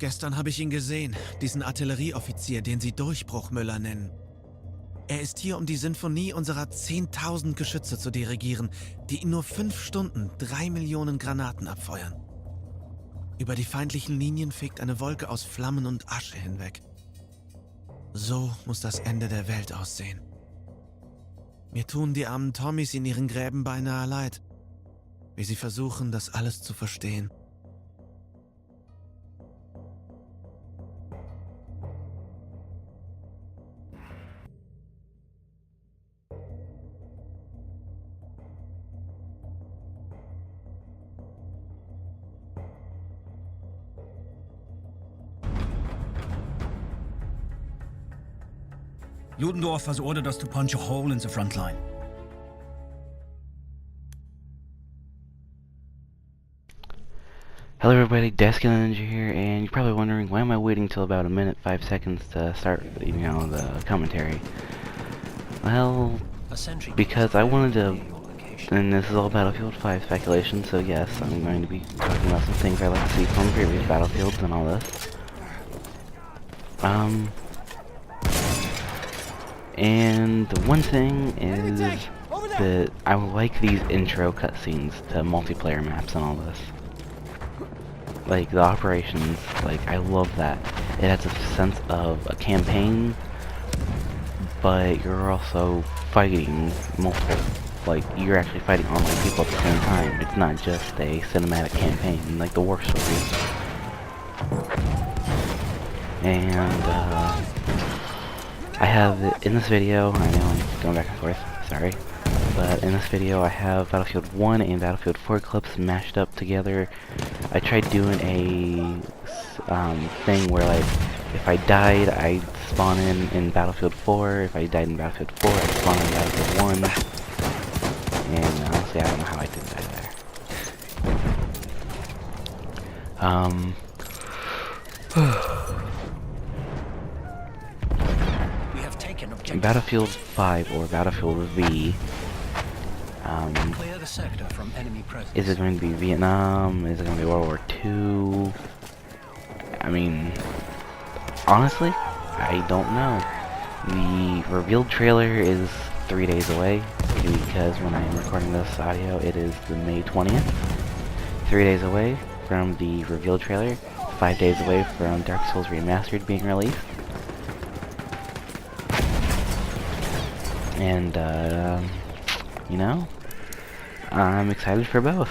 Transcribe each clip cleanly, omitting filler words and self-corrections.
Gestern habe ich ihn gesehen, diesen Artillerieoffizier, den sie Durchbruchmüller nennen. Er ist hier, um die Sinfonie unserer 10.000 Geschütze zu dirigieren, die in nur 5 Stunden 3 Millionen Granaten abfeuern. Über die feindlichen Linien fegt eine Wolke aus Flammen und Asche hinweg. So muss das Ende der Welt aussehen. Mir tun die armen Tommys in ihren Gräben beinahe leid, wie sie versuchen, das alles zu verstehen. Ludendorff has ordered us to punch a hole in the front line. Hello everybody, Desk Ninja here, and you're probably wondering why am I waiting till about a minute 5 seconds to start, the commentary. Well, because I wanted to, and this is all Battlefield 5 speculation, so yes, I'm going to be talking about some things I like to see from previous Battlefields and all this. And the one thing is that I like these intro cutscenes to multiplayer maps and all this. Like, the operations, like, I love that. It has a sense of a campaign, but you're also fighting multiple, like, you're actually fighting online people at the same time. It's not just a cinematic campaign, like the war stories. And, I have, in this video, I know I'm going back and forth, sorry, but in this video I have Battlefield 1 and Battlefield 4 clips mashed up together. I tried doing a thing where, like, if I died, I'd spawn in Battlefield 4, if I died in Battlefield 4, I'd spawn in Battlefield 1, and honestly I don't know how I did that there. In Battlefield 5 or Battlefield V, is it going to be Vietnam? Is it going to be World War II? I mean, honestly, I don't know. The revealed trailer is 3 days away, because when I am recording this audio, it is the May 20th. 3 days away from the revealed trailer, 5 days away from Dark Souls Remastered being released. And, you know, I'm excited for both.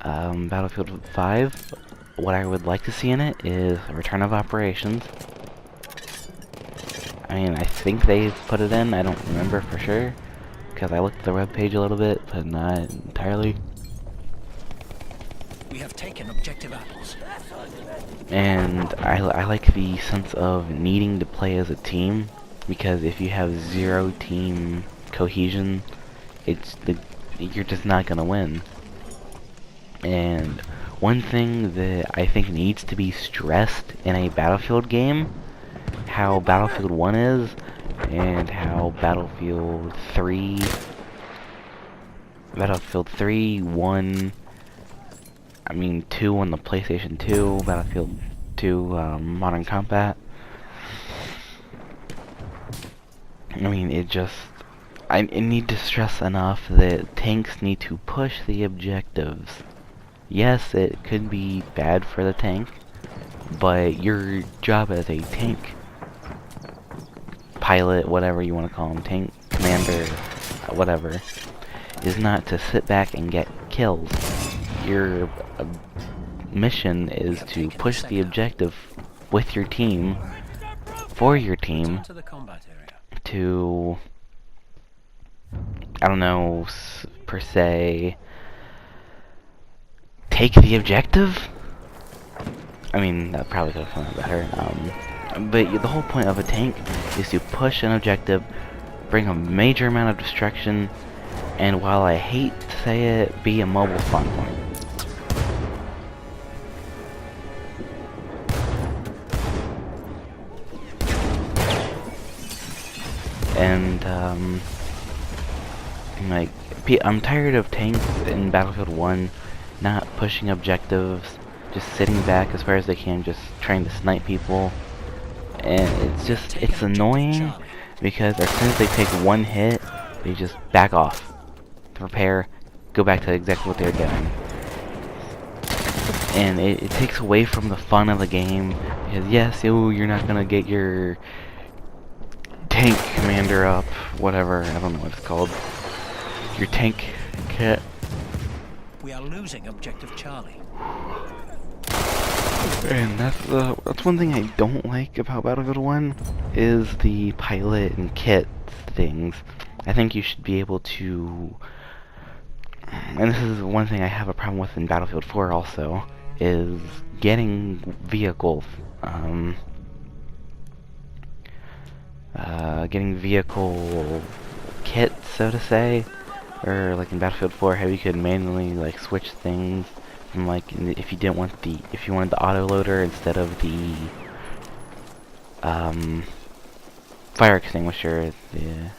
Battlefield 5, what I would like to see in it is a return of operations. I mean, I think they've put it in, I don't remember for sure, because I looked at the webpage a little bit, but not entirely. We have taken objective apples. And I like the sense of needing to play as a team. Because if you have 0 team cohesion, you're just not gonna win. And one thing that I think needs to be stressed in a Battlefield game, how Battlefield 1 is, and how Battlefield 3, 1, I mean 2 on the PlayStation 2, Battlefield 2 Modern Combat. I mean, I need to stress enough that tanks need to push the objectives. Yes, it could be bad for the tank, but your job as a tank pilot, whatever you want to call him, tank commander, whatever, is not to sit back and get kills. Your mission is to push the objective with your team, for your team, to, I don't know, per se, take the objective? I mean, that probably could have come out better. But the whole point of a tank is to push an objective, bring a major amount of destruction, and while I hate to say it, be a mobile spawn point. And, like, I'm tired of tanks in Battlefield 1 not pushing objectives, just sitting back as far as they can, just trying to snipe people. And it's annoying because as soon as they take one hit, they just back off, prepare, go back to exactly what they're doing. And it takes away from the fun of the game, because yes, you're not gonna get your tank commander up, whatever, I don't know what it's called, your tank kit. We are losing objective Charlie. And that's one thing I don't like about Battlefield 1, is the pilot and kit things. I think you should be able to, and this is one thing I have a problem with in Battlefield 4 also, is getting vehicle, getting vehicle kits, so to say, or like in Battlefield 4, how you could manually like switch things from, like, if you didn't want if you wanted the autoloader instead of the fire extinguisher, the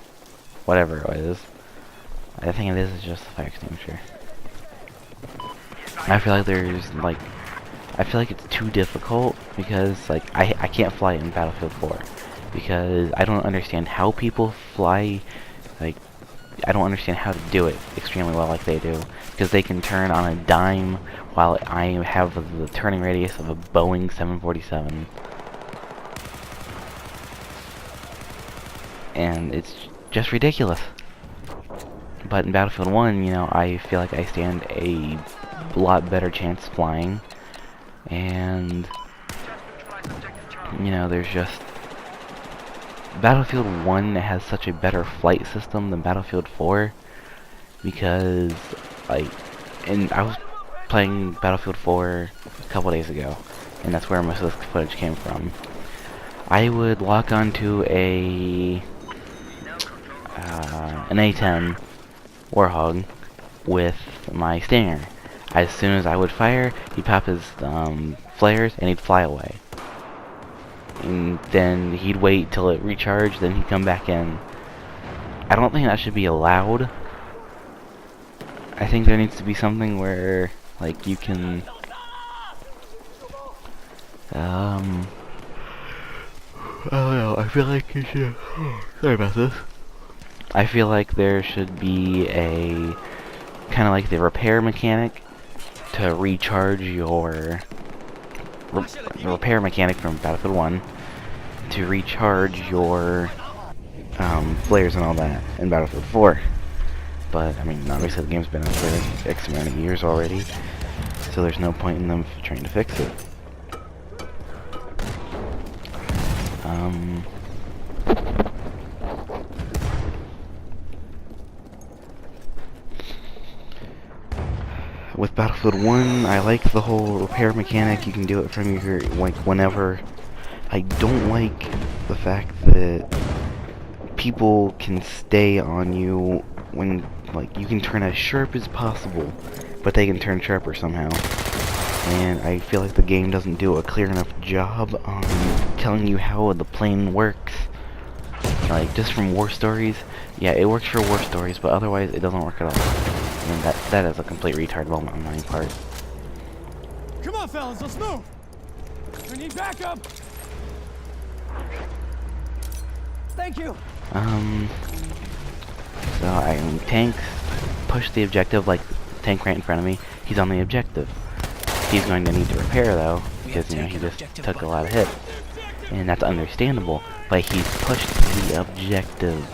whatever it is. I think it is just the fire extinguisher. I feel like it's too difficult, because like I can't fly in Battlefield 4 because I don't understand how people fly. Like, I don't understand how to do it extremely well like they do, because they can turn on a dime while I have the turning radius of a Boeing 747. And it's just ridiculous. But in Battlefield 1, you know, I feel like I stand a lot better chance flying. And, you know, there's just... Battlefield 1 has such a better flight system than Battlefield 4. Because, like... And I was playing Battlefield 4 a couple days ago. And that's where most of this footage came from. I would lock onto an A-10 Warhog with my Stinger. As soon as I would fire, he'd pop his flares and he'd fly away. And then he'd wait till it recharged, then he'd come back in. I don't think that should be allowed. I think there needs to be something where, like, you can... I don't know, I feel like you should... Sorry about this. I feel like there should be a... kind of like the repair mechanic to recharge your... repair mechanic from Battlefield 1 to recharge your flares and all that in Battlefield 4. But, I mean, obviously the game's been out for X amount of years already, so there's no point in them trying to fix it. With Battlefield 1, I like the whole repair mechanic. You can do it from your, like, whenever. I don't like the fact that people can stay on you when, like, you can turn as sharp as possible, but they can turn sharper somehow. And I feel like the game doesn't do a clear enough job on telling you how the plane works. Like, just from war stories, yeah, it works for war stories, but otherwise it doesn't work at all. And that is a complete retard moment on my part. Come on, fellas, let's move. We need backup. Thank you. So tanks push the objective, like tank right in front of me. He's on the objective. He's going to need to repair though, because you know he just took a lot of hits, and that's understandable. But he's pushed the objective.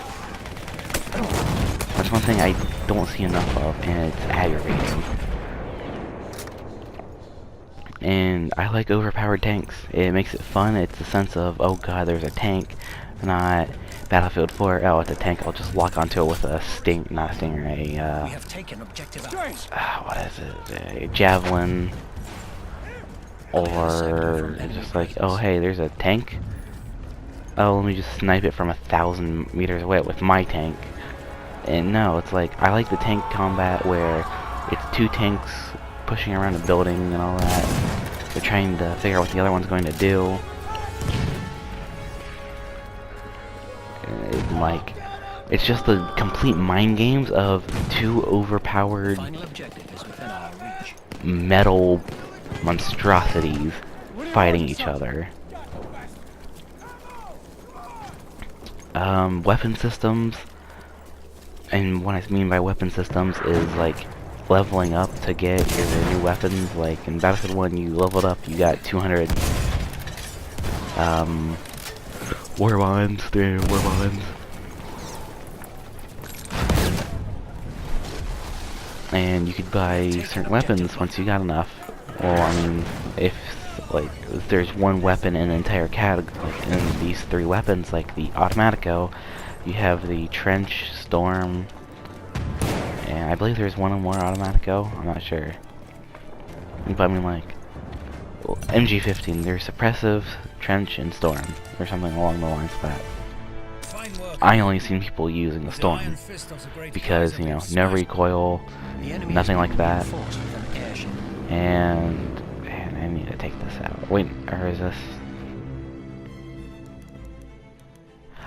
That's one thing I don't see enough of, and it's aggravating. And I like overpowered tanks. It makes it fun. It's a sense of, oh god, there's a tank. Not Battlefield 4, oh, it's a tank, I'll just lock onto it with a not a stinger, We have taken objective apples. what is it? A javelin. Or just like, oh hey, there's a tank. Oh, let me just snipe it from 1,000 meters away with my tank. And no, it's like, I like the tank combat where it's two tanks pushing around a building and all that. They're trying to figure out what the other one's going to do. Like, it's just the complete mind games of two overpowered Final objective is within our reach. metal monstrosities fighting each other. Weapon systems, and what I mean by weapon systems is like leveling up to get your new weapons. Like in Battlefield 1, you leveled up, you got 200 war bonds, 300 war bonds. And you could buy certain weapons once you got enough. Well, I mean, if there's one weapon in an entire category, like in these 3 weapons, like the Automatico, you have the Trench, Storm, and I believe there's one more Automatico, I'm not sure. But I mean, like, well, MG15, there's Suppressive, Trench, and Storm, or something along the lines of that. I only seen people using the Storm, because, you know, no recoil, nothing like that, and man, I need to take this out. Wait, or is this?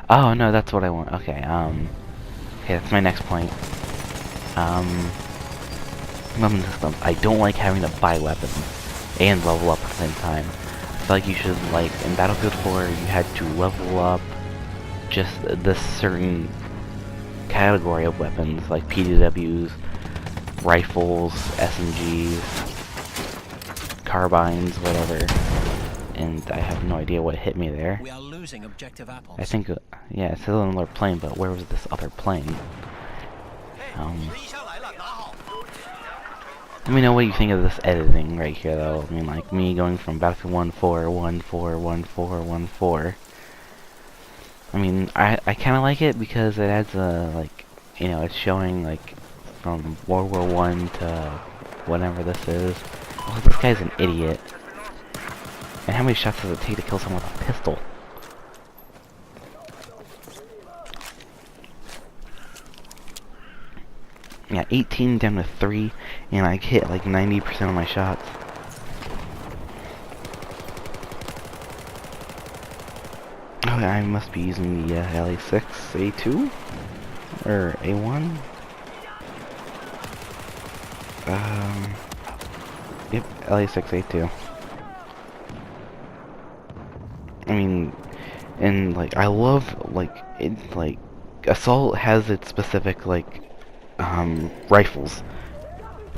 Oh no, that's what I want. Okay, okay, that's my next point. Weapon systems. I don't like having to buy weapons and level up at the same time. I feel like you should, like, in Battlefield 4, you had to level up just this certain category of weapons, like PDWs, rifles, SMGs, carbines, whatever. And I have no idea what hit me there. We are losing objective apples. I think, yeah, it says another plane, but where was this other plane? Let me know what you think of this editing right here, though. I mean, like, me going from Battlefield 1, 4, 1, 4, 1, 4, 1, 4. I mean, I kind of like it because it adds a, like, you know, it's showing, like, from World War 1 to whatever this is. Oh, this guy's an idiot. And how many shots does it take to kill someone with a pistol? Yeah, 18 down to 3, and I hit like 90% of my shots. Oh, I must be using the LA6 A2 or A1. Yep, LA6 A2. I mean, and like I love like it. Like Assault has its specific like rifles,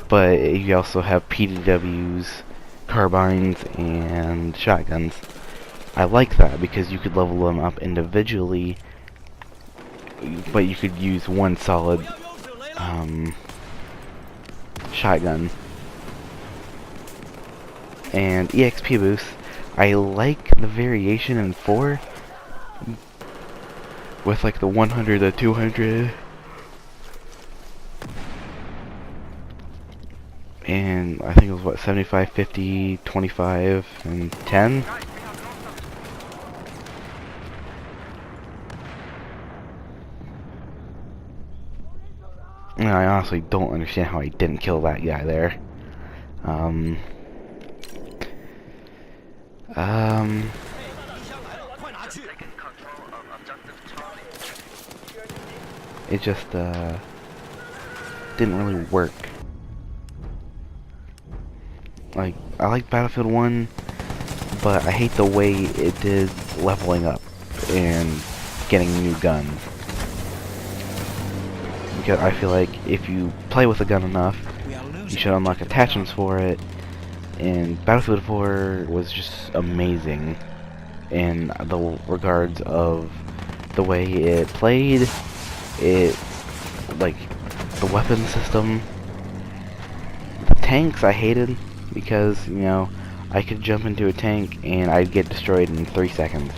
but you also have PDWs, carbines, and shotguns. I like that because you could level them up individually, but you could use one solid shotgun. And EXP boost, I like the variation in 4 with like the 100 to 200. And I think it was what, 75, 50, 25, and 10. And I honestly don't understand how I didn't kill that guy there. It just didn't really work. Like, I like Battlefield 1, but I hate the way it did leveling up and getting new guns. Because I feel like if you play with a gun enough, you should unlock attachments for it. And Battlefield 4 was just amazing in the regards of the way it played, it, like, the weapon system. The tanks I hated because, you know, I could jump into a tank and I'd get destroyed in 3 seconds.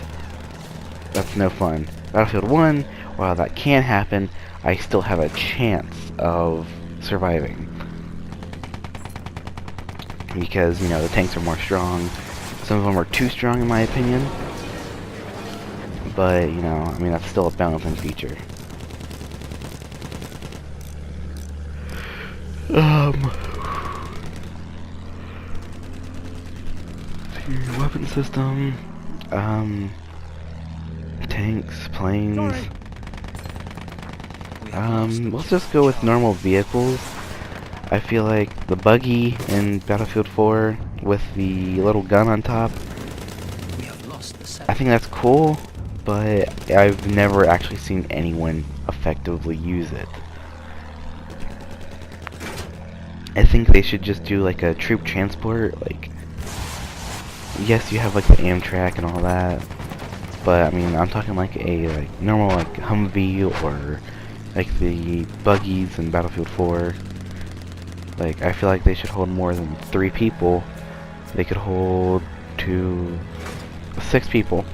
That's no fun. Battlefield 1, while that can happen, I still have a chance of surviving. Because, you know, the tanks are more strong. Some of them are too strong in my opinion. But, you know, I mean, that's still a balancing feature. Your weapon system, tanks, planes. Let's just go with normal vehicles. I feel like the buggy in Battlefield 4 with the little gun on top. We have lost the I seven. think that's cool, but I've never actually seen anyone effectively use it. I think they should just do like a troop transport, like, yes, you have like the Amtrak and all that, but I mean, I'm talking like a normal like Humvee or like the buggies in Battlefield 4. Like, I feel like they should hold more than 3 people. They could hold 6 people,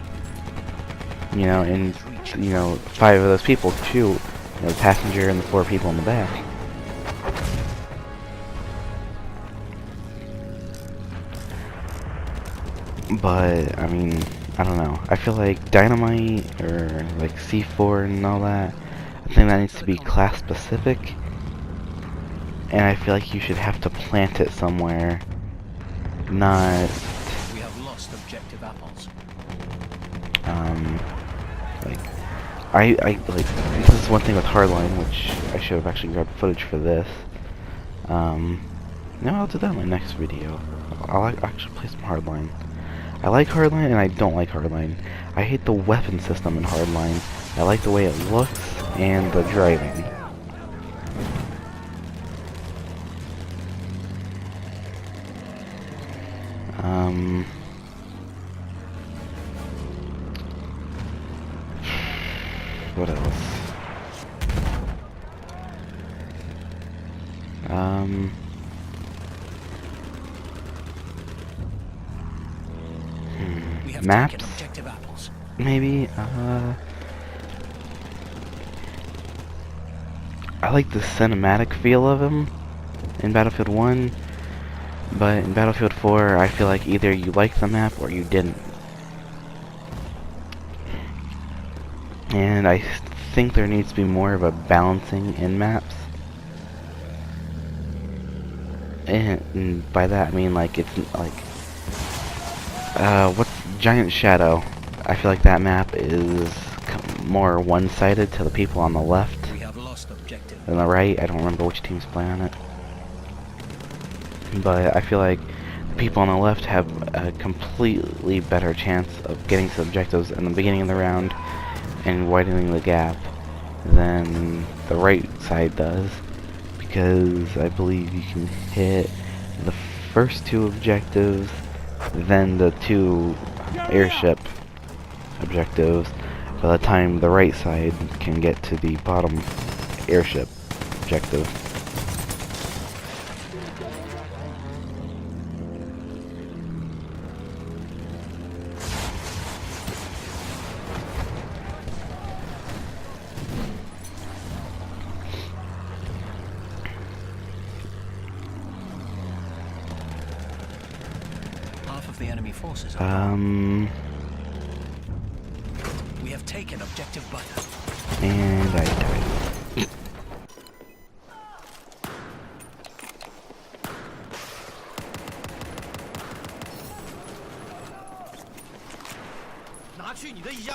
you know, and 5 of those people could shoot, the passenger and the 4 people in the back. But I mean, I don't know. I feel like dynamite or like C4 and all that, I think that needs to be class specific, and I feel like you should have to plant it somewhere, not We have lost objective apples. like I like, this is one thing with Hardline, which I should have actually grabbed footage for this. No, I'll do that in my next video. I'll actually play some Hardline. I like Hardline and I don't like Hardline. I hate the weapon system in Hardline. I like the way it looks and the driving. What else? We have Maps? taken objective apples. Maybe, I like the cinematic feel of him in Battlefield 1, but in Battlefield 4, I feel like either you liked the map or you didn't. And I think there needs to be more of a balancing in maps. And by that I mean, like, it's like, what's Giant Shadow? I feel like that map is more one-sided to the people on the left We have lost objective. than the right. I don't remember which teams play on it. But I feel like the people on the left have a completely better chance of getting to objectives in the beginning of the round and widening the gap than the right side does, because I believe you can hit the first 2 objectives, then the 2 airship objectives by the time the right side can get to the bottom airship objective. Half of the enemy forces are We have taken objective butter. And I died.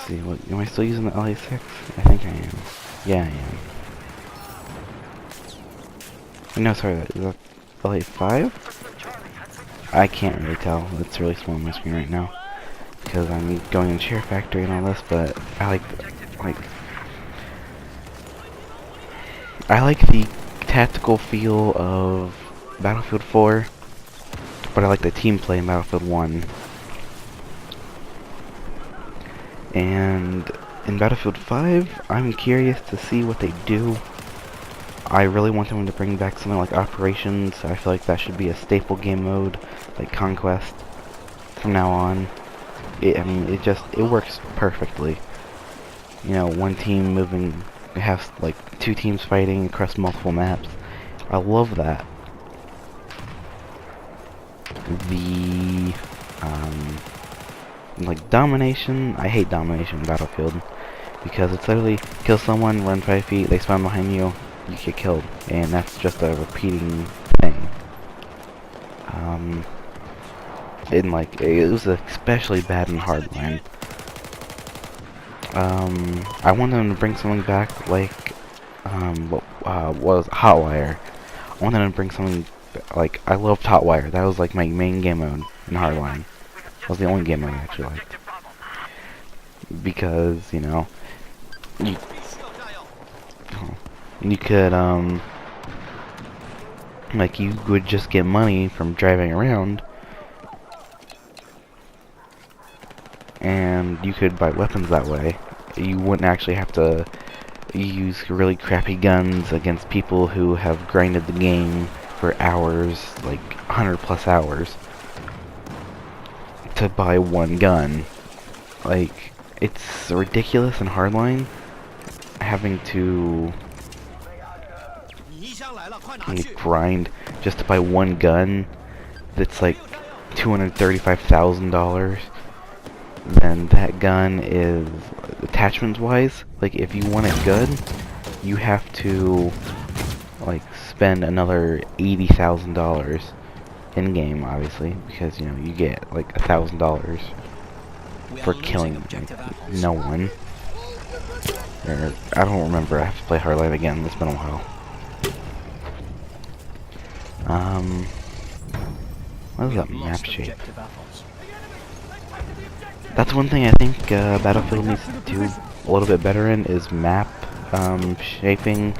See, what, am I still using the LA6? I think I am. Yeah, I am. No, sorry, is that LA5? I can't really tell. It's really small on my screen right now because I'm going in Share Factory and all this, but I like the tactical feel of Battlefield 4, but I like the team play in Battlefield 1. And in Battlefield 5, I'm curious to see what they do. I really want them to bring back something like Operations. I feel like that should be a staple game mode, like Conquest, from now on. I mean, it works perfectly. You know, one team moving, have like 2 teams fighting across multiple maps. I love that. The, like domination, I hate domination in Battlefield, because it's literally kill someone, run 5 feet, they spawn behind you, you get killed, and that's just a repeating thing. And like, it was especially bad in Hardline. I want them to bring something back like, what was Hotwire. I want them to bring something like, I loved Hotwire. That was like my main game mode in Hardline. That was the only game mode I actually liked. Because, you know, you could, like, you would just get money from driving around, and you could buy weapons that way. You wouldn't actually have to use really crappy guns against people who have grinded the game for hours, like 100+ hours, to buy one gun. Like, it's ridiculous in Hardline having to grind just to buy one gun that's like $235,000. Then that gun is, attachments wise, like, if you want it good, you have to like spend another $80,000 in game, obviously, because, you know, you get like $1,000 for killing no one. Or, I don't remember. I have to play Hardline again. It's been a while. What is that map shape? That's one thing I think Battlefield needs to do a little bit better in, is map shaping,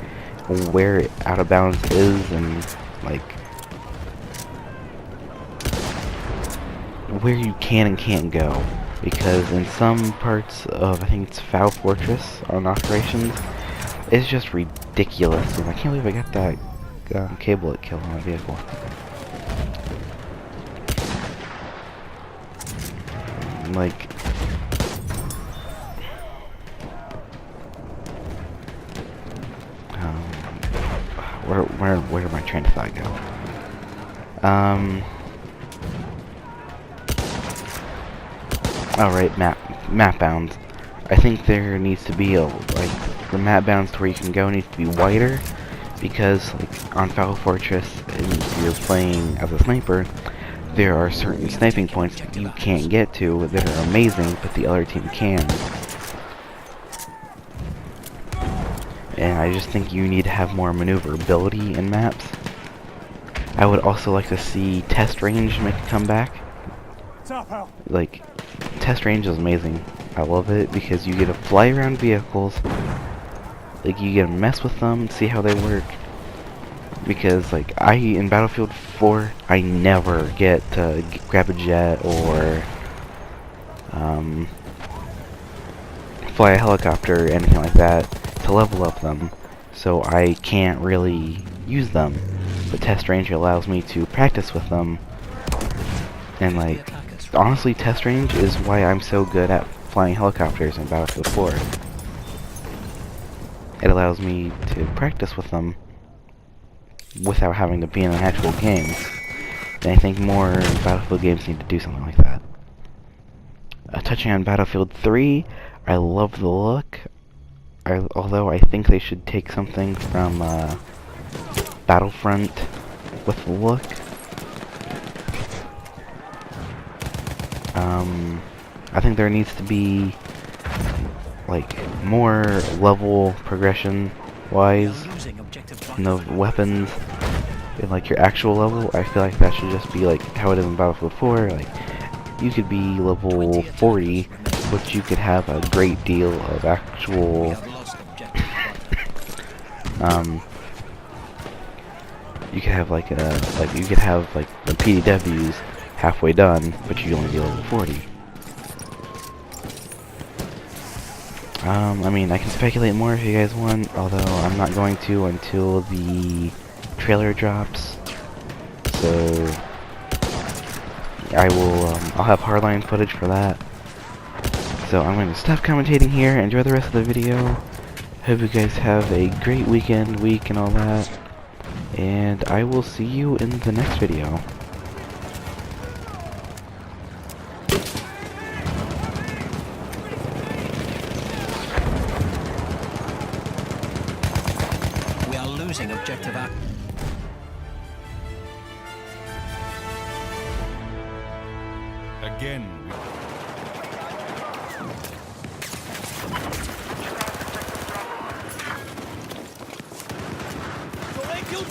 where out of bounds is, and like where you can and can't go. Because in some parts of, I think it's Foul Fortress on operations, it's just ridiculous. And I can't believe I got that cable that killed my vehicle. Like, where did my train of thought go? Alright, map bounds. I think there needs to be like, the map bounds to where you can go needs to be wider, because like on Foul Fortress, if you're playing as a sniper, there are certain sniping points that you can't get to that are amazing, but the other team can. And I just think you need to have more maneuverability in maps. I would also like to see test range make a comeback. Like, test range is amazing. I love it because you get to fly around vehicles, like, you get to mess with them, see how they work. Because, like, in Battlefield 4, I never get to grab a jet or fly a helicopter or anything like that to level up them, so I can't really use them. But test range allows me to practice with them, and like, honestly, test range is why I'm so good at flying helicopters in Battlefield 4. It allows me to practice with them without having to be in an actual game. And I think more Battlefield games need to do something like that. Touching on Battlefield 3, I love the look. Although I think they should take something from Battlefront with the look. I think there needs to be like more level progression wise in the weapons in like your actual level. I feel like that should just be like how it is in Battlefield 4. Like, you could be level 40, but you could have a great deal of actual you could have like the PDWs halfway done, but you only be level 40. I mean, I can speculate more if you guys want, although I'm not going to until the trailer drops. So I'll have hardline footage for that. So I'm going to stop commentating here. Enjoy the rest of the video. Hope you guys have a great week, and all that. And I will see you in the next video. We are losing objective A. Again. Killed